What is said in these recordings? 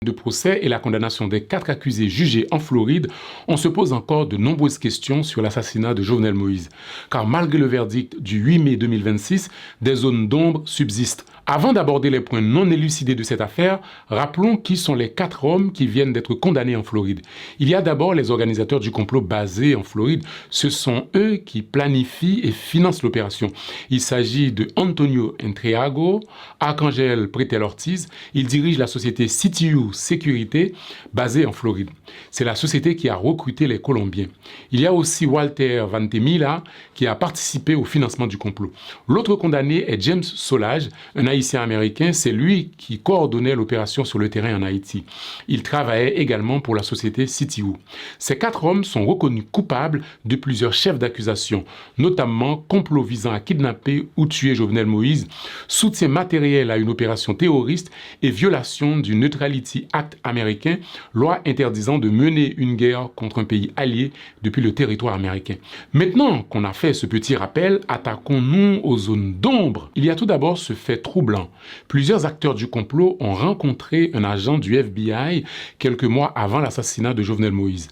de procès et la condamnation des 4 accusés jugés en Floride, on se pose encore de nombreuses questions sur l'assassinat de Jovenel Moïse. Car malgré le verdict du 8 mai 2026, des zones d'ombre subsistent. Avant d'aborder les points non élucidés de cette affaire, rappelons qui sont les 4 hommes qui viennent d'être condamnés en Floride. Il y a d'abord les organisateurs du complot basés en Floride. Ce sont eux qui planifient et financent l'opération. Il s'agit de Antonio Entreago, Arcangel Pretel Ortiz. Il dirige la société CTU Sécurité, basée en Floride. C'est la société qui a recruté les Colombiens. Il y a aussi Walter Vantemila, qui a participé au financement du complot. L'autre condamné est James Solage, un Haïtien-américain. C'est lui qui coordonnait l'opération sur le terrain en Haïti. Il travaillait également pour la société CTU. Ces 4 hommes sont reconnus coupables de plusieurs chefs d'accusation, notamment complot visant à kidnapper ou tuer Jovenel Moïse, soutien matériel à une opération terroriste et violation du Neutrality Act américain, loi interdisant de mener une guerre contre un pays allié depuis le territoire américain. Maintenant qu'on a fait ce petit rappel, attaquons-nous aux zones d'ombre. Il y a tout d'abord ce fait troublant. Plusieurs acteurs du complot ont rencontré un agent du FBI quelques mois avant l'assassinat de Jovenel Moïse.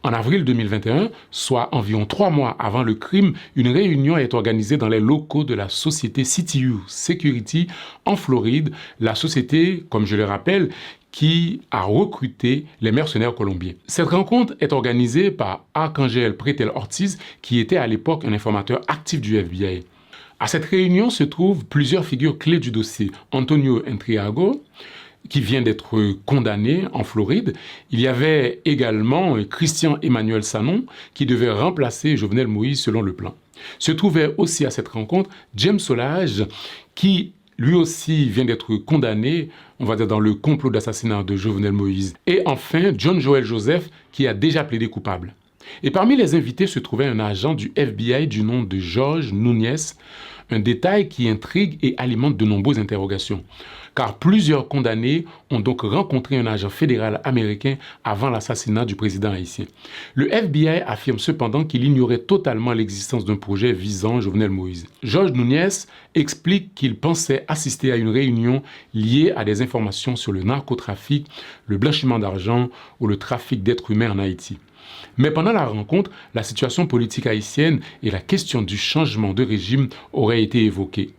En avril 2021, soit environ 3 mois avant le crime, une réunion est organisée dans les locaux de la société CTU Security en Floride, la société, comme je le rappelle, qui a recruté les mercenaires colombiens. Cette rencontre est organisée par Arcangel Pretel Ortiz, qui était à l'époque un informateur actif du FBI. À cette réunion se trouvent plusieurs figures clés du dossier. Antonio Entreago, qui vient d'être condamné en Floride. Il y avait également Christian Emmanuel Sanon, qui devait remplacer Jovenel Moïse selon le plan. Se trouvait aussi à cette rencontre James Solage, qui lui aussi vient d'être condamné, on va dire, dans le complot d'assassinat de Jovenel Moïse. Et enfin, John Joel Joseph, qui a déjà plaidé coupable. Et parmi les invités se trouvait un agent du FBI du nom de Jorge Núñez, un détail qui intrigue et alimente de nombreuses interrogations. Car plusieurs condamnés ont donc rencontré un agent fédéral américain avant l'assassinat du président haïtien. Le FBI affirme cependant qu'il ignorait totalement l'existence d'un projet visant Jovenel Moïse. Jorge Núñez explique qu'il pensait assister à une réunion liée à des informations sur le narcotrafic, le blanchiment d'argent ou le trafic d'êtres humains en Haïti. Mais pendant la rencontre, la situation politique haïtienne et la question du changement de régime auraient été évoquées.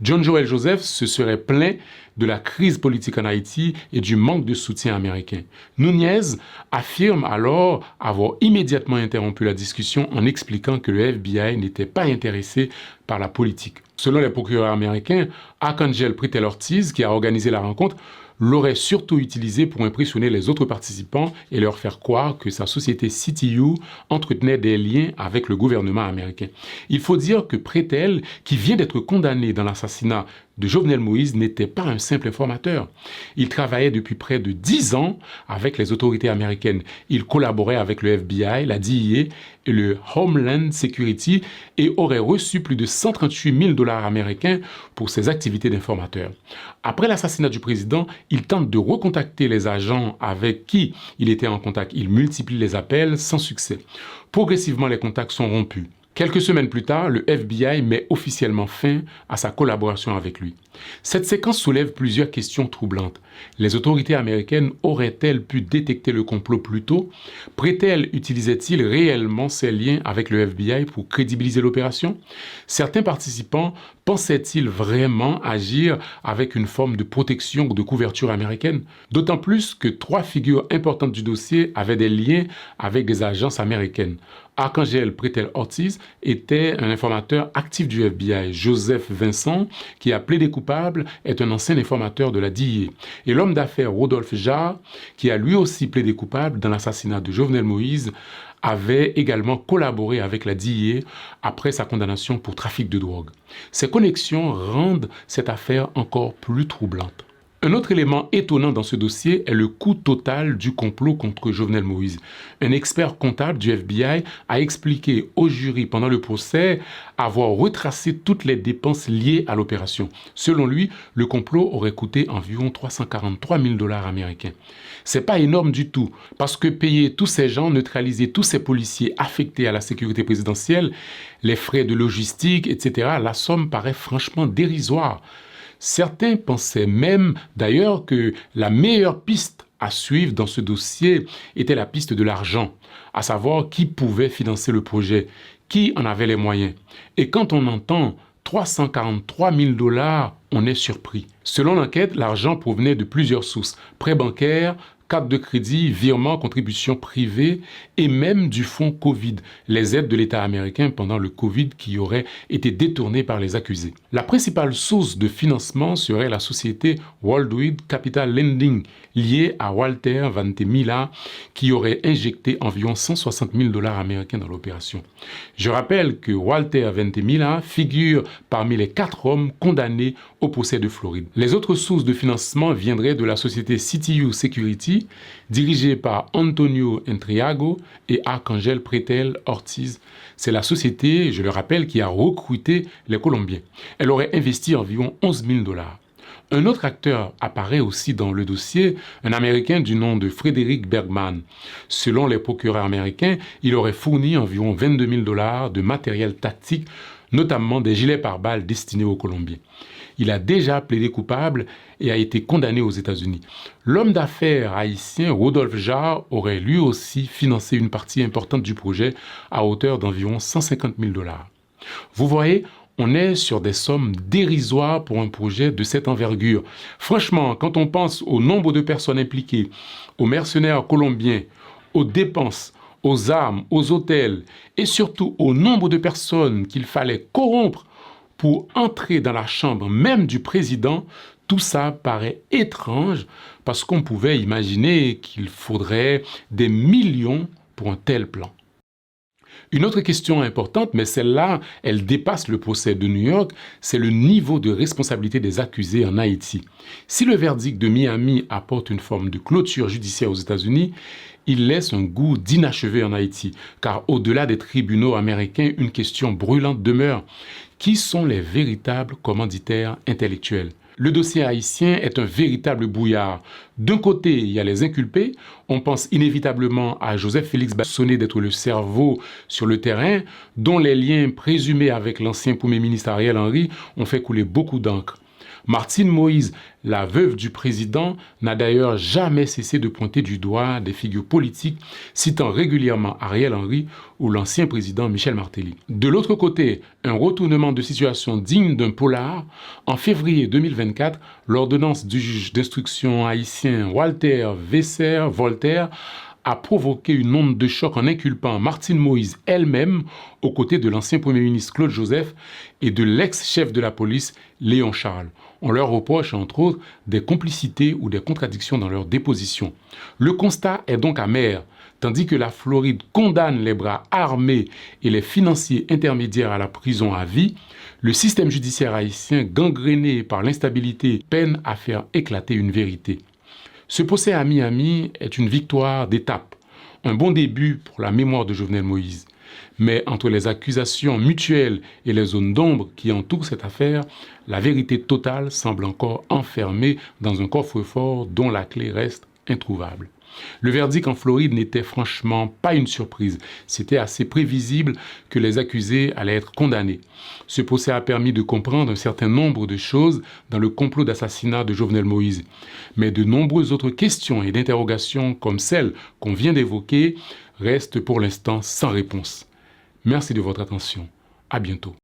John Joel Joseph se serait plaint de la crise politique en Haïti et du manque de soutien américain. Núñez affirme alors avoir immédiatement interrompu la discussion en expliquant que le FBI n'était pas intéressé par la politique. Selon les procureurs américains, Arcangel Pretel Ortiz, qui a organisé la rencontre, l'aurait surtout utilisé pour impressionner les autres participants et leur faire croire que sa société CTU entretenait des liens avec le gouvernement américain. Il faut dire que Pretel, qui vient d'être condamné dans l'assassinat de Jovenel Moïse, n'était pas un simple informateur. Il travaillait depuis près de 10 ans avec les autorités américaines. Il collaborait avec le FBI, la DEA et le Homeland Security et aurait reçu plus de 138 000 $ américains pour ses activités d'informateur. Après l'assassinat du président, il tente de recontacter les agents avec qui il était en contact. Il multiplie les appels sans succès. Progressivement, les contacts sont rompus. Quelques semaines plus tard, le FBI met officiellement fin à sa collaboration avec lui. Cette séquence soulève plusieurs questions troublantes. Les autorités américaines auraient-elles pu détecter le complot plus tôt? Pretel utilisait-il réellement ses liens avec le FBI pour crédibiliser l'opération? Certains participants pensaient-ils vraiment agir avec une forme de protection ou de couverture américaine? D'autant plus que 3 figures importantes du dossier avaient des liens avec des agences américaines. Arcangel Pretel Ortiz était un informateur actif du FBI. Joseph Vincent, qui a plaidé coupable, est un ancien informateur de la DEA. Et l'homme d'affaires Rodolphe Jarre, qui a lui aussi plaidé coupable dans l'assassinat de Jovenel Moïse, avait également collaboré avec la DEA après sa condamnation pour trafic de drogue. Ces connexions rendent cette affaire encore plus troublante. Un autre élément étonnant dans ce dossier est le coût total du complot contre Jovenel Moïse. Un expert comptable du FBI a expliqué au jury pendant le procès avoir retracé toutes les dépenses liées à l'opération. Selon lui, le complot aurait coûté environ 343 000 $ américains. C'est pas énorme du tout, parce que payer tous ces gens, neutraliser tous ces policiers affectés à la sécurité présidentielle, les frais de logistique, etc., la somme paraît franchement dérisoire. Certains pensaient même d'ailleurs que la meilleure piste à suivre dans ce dossier était la piste de l'argent, à savoir qui pouvait financer le projet, qui en avait les moyens. Et quand on entend 343 000 $, on est surpris. Selon l'enquête, l'argent provenait de plusieurs sources, prêts bancaires, cartes de crédit, virements, contributions privées et même du fonds Covid, les aides de l'État américain pendant le Covid qui auraient été détournées par les accusés. La principale source de financement serait la société Worldwide Capital Lending, liée à Walter Ventimiglia, qui aurait injecté environ 160 000 $ américains dans l'opération. Je rappelle que Walter Ventimiglia figure parmi les 4 hommes condamnés au procès de Floride. Les autres sources de financement viendraient de la société CTU Security, dirigée par Antonio Entriago et Arcangel Pretel Ortiz. C'est la société, je le rappelle, qui a recruté les Colombiens. Elle aurait investi environ 11 000 $. Un autre acteur apparaît aussi dans le dossier, un Américain du nom de Frederick Bergman. Selon les procureurs américains, il aurait fourni environ 22 000 $ de matériel tactique, notamment des gilets pare-balles destinés aux Colombiens. Il a déjà plaidé coupable et a été condamné aux États-Unis. L'homme d'affaires haïtien Rodolphe Jarre aurait lui aussi financé une partie importante du projet à hauteur d'environ 150 000 $. Vous voyez, on est sur des sommes dérisoires pour un projet de cette envergure. Franchement, quand on pense au nombre de personnes impliquées, aux mercenaires colombiens, aux dépenses, aux armes, aux hôtels et surtout au nombre de personnes qu'il fallait corrompre pour entrer dans la chambre même du président, tout ça paraît étrange parce qu'on pouvait imaginer qu'il faudrait des millions pour un tel plan. Une autre question importante, mais celle-là, elle dépasse le procès de New York, c'est le niveau de responsabilité des accusés en Haïti. Si le verdict de Miami apporte une forme de clôture judiciaire aux États-Unis, il laisse un goût d'inachevé en Haïti, car au-delà des tribunaux américains, une question brûlante demeure. Qui sont les véritables commanditaires intellectuels ? Le dossier haïtien est un véritable brouillard. D'un côté, il y a les inculpés. On pense inévitablement à Joseph Félix soupçonné d'être le cerveau sur le terrain, dont les liens présumés avec l'ancien Premier ministre Ariel Henry ont fait couler beaucoup d'encre. Martine Moïse, la veuve du président, n'a d'ailleurs jamais cessé de pointer du doigt des figures politiques, citant régulièrement Ariel Henry ou l'ancien président Michel Martelly. De l'autre côté, un retournement de situation digne d'un polar. En février 2024, l'ordonnance du juge d'instruction haïtien Walter Vesser-Voltaire a provoqué une onde de choc en inculpant Martine Moïse elle-même aux côtés de l'ancien Premier ministre Claude Joseph et de l'ex-chef de la police Léon Charles. On leur reproche, entre autres, des complicités ou des contradictions dans leurs dépositions. Le constat est donc amer. Tandis que la Floride condamne les bras armés et les financiers intermédiaires à la prison à vie, le système judiciaire haïtien, gangréné par l'instabilité, peine à faire éclater une vérité. Ce procès à Miami est une victoire d'étape, un bon début pour la mémoire de Jovenel Moïse. Mais entre les accusations mutuelles et les zones d'ombre qui entourent cette affaire, la vérité totale semble encore enfermée dans un coffre-fort dont la clé reste introuvable. Le verdict en Floride n'était franchement pas une surprise. C'était assez prévisible que les accusés allaient être condamnés. Ce procès a permis de comprendre un certain nombre de choses dans le complot d'assassinat de Jovenel Moïse. Mais de nombreuses autres questions et d'interrogations comme celles qu'on vient d'évoquer restent pour l'instant sans réponse. Merci de votre attention. À bientôt.